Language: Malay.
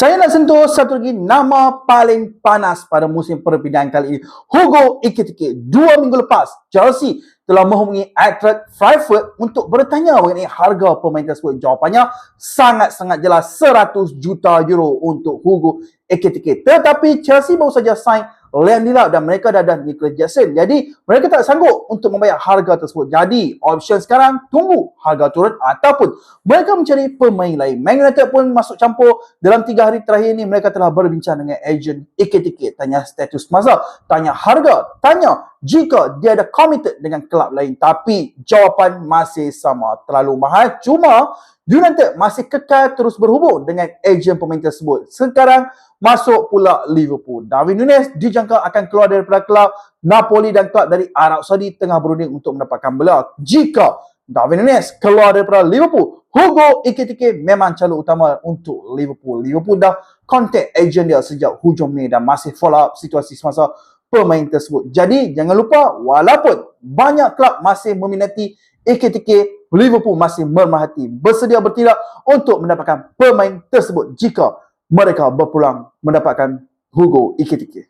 Saya nak sentuh satu lagi nama paling panas pada musim perpindahan kali ini. Hugo Ekitike. 2 minggu lepas, Chelsea telah menghubungi Eintracht Frankfurt untuk bertanya mengenai harga pemain tersebut. Jawapannya sangat-sangat jelas, 100 juta euro untuk Hugo Ekitike. Tetapi Chelsea baru saja sign Liam Delap dan mereka dah ada Nicholas Jackson. Jadi mereka tak sanggup untuk membayar harga tersebut. Jadi option sekarang tunggu harga turun ataupun mereka mencari pemain lain. Man United pun masuk campur. Dalam 3 hari terakhir ini mereka telah berbincang dengan agent Ekitike. Tanya status masa, tanya harga, tanya jika dia ada committed dengan kelab lain. Tapi jawapan masih sama, terlalu mahal. Cuma United masih kekal terus berhubung dengan ejen pemain tersebut. Sekarang masuk pula Liverpool. Darwin Núñez dijangka akan keluar daripada kelab Napoli dan kelab dari Arab Saudi tengah berunding untuk mendapatkan bola. Jika Darwin Núñez keluar daripada Liverpool, Hugo Ekitike memang calon utama untuk Liverpool. Liverpool dah contact ejen dia sejak hujung Mei dan masih follow up situasi semasa pemain tersebut. Jadi jangan lupa, walaupun banyak kelab masih meminati Ekitike, Liverpool masih mermahati, bersedia bertindak untuk mendapatkan pemain tersebut jika mereka berpeluang mendapatkan Hugo Ekitike.